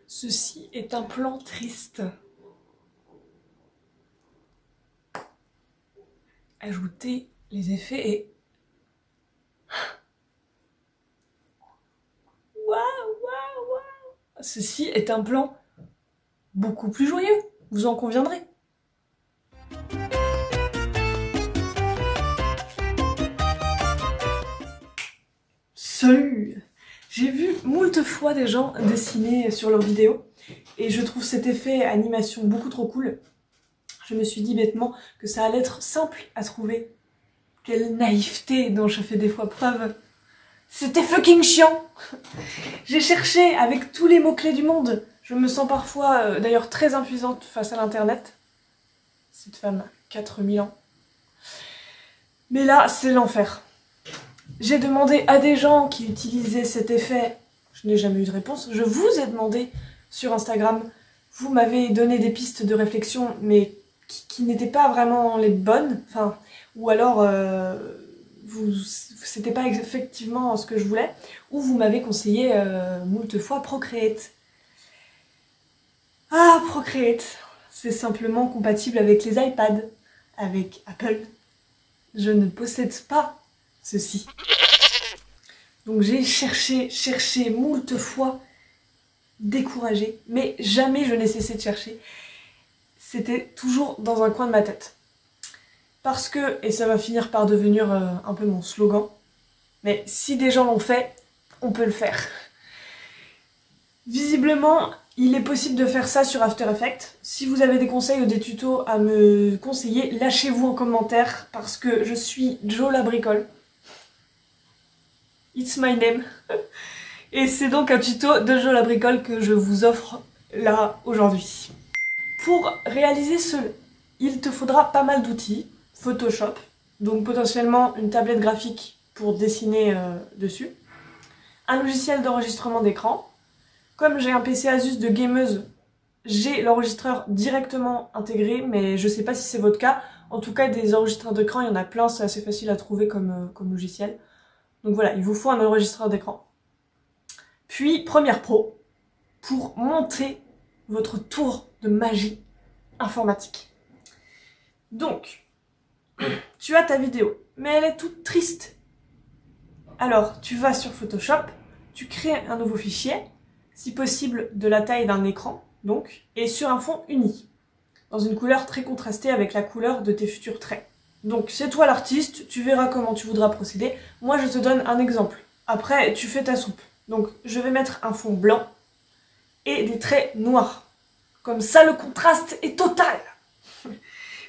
Ceci est un plan triste. Ajouter les effets et... Waouh. Ceci est un plan beaucoup plus joyeux, vous en conviendrez. Salut! J'ai vu moult fois des gens dessiner sur leurs vidéos et je trouve cet effet animation beaucoup trop cool. Je me suis dit bêtement que ça allait être simple à trouver. Quelle naïveté dont je fais des fois preuve. C'était fucking chiant. J'ai cherché avec tous les mots-clés du monde. Je me sens parfois d'ailleurs très impuissante face à l'internet. Cette femme, 4000 ans. Mais là, c'est l'enfer. J'ai demandé à des gens qui utilisaient cet effet, je n'ai jamais eu de réponse. Je vous ai demandé sur Instagram, vous m'avez donné des pistes de réflexion, mais qui n'étaient pas vraiment les bonnes, enfin, ou alors c'était pas effectivement ce que je voulais, ou vous m'avez conseillé moult fois Procreate. Ah, Procreate, c'est simplement compatible avec les iPads, avec Apple. Je ne possède pas ceci. Donc j'ai cherché moult fois, découragée, mais jamais je n'ai cessé de chercher. C'était toujours dans un coin de ma tête. Parce que, et ça va finir par devenir un peu mon slogan, mais si des gens l'ont fait, on peut le faire. Visiblement, il est possible de faire ça sur After Effects. Si vous avez des conseils ou des tutos à me conseiller, lâchez-vous en commentaire parce que je suis Jo la bricole. It's my name. Et c'est donc un tuto de Jo la bricole que je vous offre là aujourd'hui. Pour réaliser cela, il te faudra pas mal d'outils. Photoshop, donc potentiellement une tablette graphique pour dessiner dessus. Un logiciel d'enregistrement d'écran. Comme j'ai un PC Asus de gameuse, j'ai l'enregistreur directement intégré, mais je sais pas si c'est votre cas. En tout cas, des enregistreurs d'écran, il y en a plein, c'est assez facile à trouver comme logiciel. Donc voilà, il vous faut un enregistreur d'écran. Puis Premiere Pro, pour monter votre tour de magie informatique. Donc, tu as ta vidéo, mais elle est toute triste. Alors, tu vas sur Photoshop, tu crées un nouveau fichier, si possible de la taille d'un écran, donc, et sur un fond uni, dans une couleur très contrastée avec la couleur de tes futurs traits. Donc, c'est toi l'artiste, tu verras comment tu voudras procéder. Moi, je te donne un exemple. Après, tu fais ta soupe. Donc, je vais mettre un fond blanc et des traits noirs. Comme ça, le contraste est total.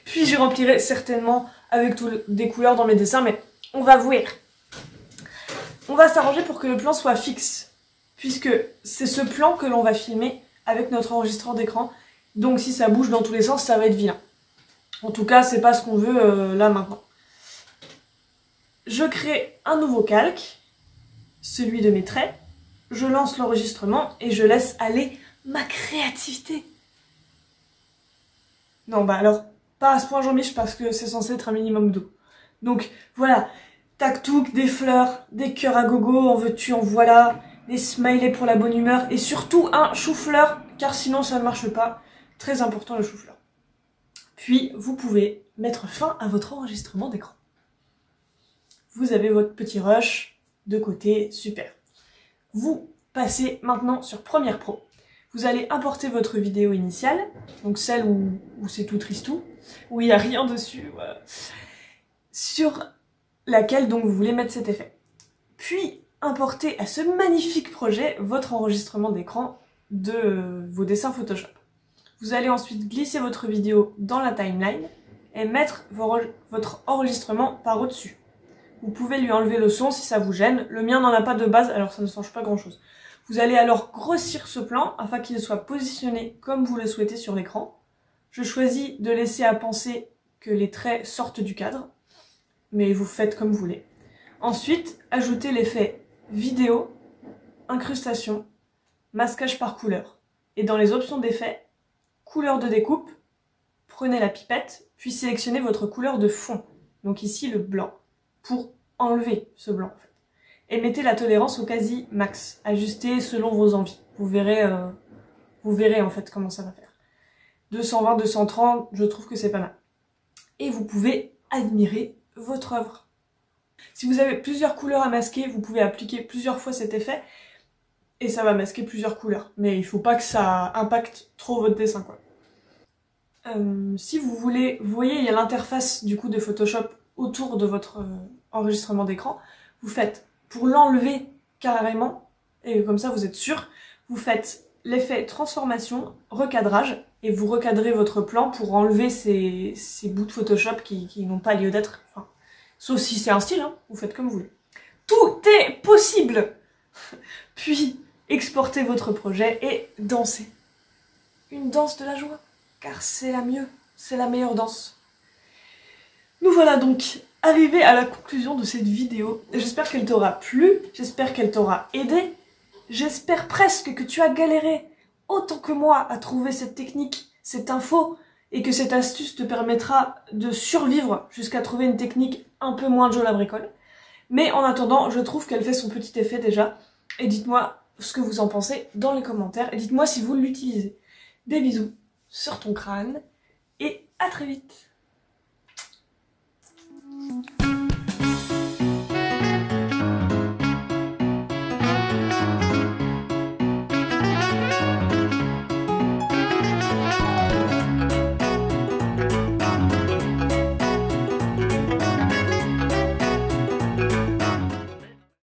Puis, je remplirai certainement avec des couleurs dans mes dessins, mais on va voir. On va s'arranger pour que le plan soit fixe, puisque c'est ce plan que l'on va filmer avec notre enregistreur d'écran. Donc si ça bouge dans tous les sens, ça va être vilain. En tout cas, c'est pas ce qu'on veut là maintenant. Je crée un nouveau calque, celui de mes traits. Je lance l'enregistrement et je laisse aller ma créativité. Non, bah alors, pas à ce point Jean-Mich parce que c'est censé être un minimum d'eau. Donc voilà, tac-touc, des fleurs, des cœurs à gogo, en veux-tu, en voilà, des smileys pour la bonne humeur et surtout un chou-fleur car sinon ça ne marche pas. Très important le chou-fleur. Puis vous pouvez mettre fin à votre enregistrement d'écran. Vous avez votre petit rush de côté, super. Vous passez maintenant sur Premiere Pro. Vous allez importer votre vidéo initiale, donc celle où c'est tout tristou, où il n'y a rien dessus, voilà, sur laquelle donc vous voulez mettre cet effet. Puis importer à ce magnifique projet votre enregistrement d'écran de vos dessins Photoshop. Vous allez ensuite glisser votre vidéo dans la timeline et mettre votre enregistrement par au-dessus. Vous pouvez lui enlever le son si ça vous gêne. Le mien n'en a pas de base, alors ça ne change pas grand-chose. Vous allez alors grossir ce plan afin qu'il soit positionné comme vous le souhaitez sur l'écran. Je choisis de laisser à penser que les traits sortent du cadre, mais vous faites comme vous voulez. Ensuite, ajoutez l'effet vidéo, incrustation, masquage par couleur. Et dans les options d'effets, couleur de découpe, prenez la pipette, puis sélectionnez votre couleur de fond. Donc ici le blanc, pour enlever ce blanc en fait. et mettez la tolérance au quasi max. Ajustez selon vos envies. Vous verrez en fait comment ça va faire. 220, 230, je trouve que c'est pas mal. Et vous pouvez admirer votre œuvre. Si vous avez plusieurs couleurs à masquer, vous pouvez appliquer plusieurs fois cet effet et ça va masquer plusieurs couleurs. Mais il faut pas que ça impacte trop votre dessin, quoi. Si vous voulez, vous voyez, il y a l'interface du coup de Photoshop autour de votre enregistrement d'écran. Vous faites, pour l'enlever carrément, et comme ça vous êtes sûr, vous faites l'effet transformation, recadrage, et vous recadrez votre plan pour enlever ces bouts de Photoshop qui n'ont pas lieu d'être. Enfin, sauf si c'est un style, hein, vous faites comme vous voulez. Tout est possible. Puis, exportez votre projet et dansez. Une danse de la joie, car c'est la mieux, c'est la meilleure danse. Nous voilà donc arrivés à la conclusion de cette vidéo. J'espère qu'elle t'aura plu, j'espère qu'elle t'aura aidé. J'espère presque que tu as galéré autant que moi à trouver cette technique, cette info, et que cette astuce te permettra de survivre jusqu'à trouver une technique un peu moins Joe la bricole. Mais en attendant, je trouve qu'elle fait son petit effet déjà. Et dites-moi ce que vous en pensez dans les commentaires. Et dites-moi si vous l'utilisez. Des bisous sur ton crâne et à très vite.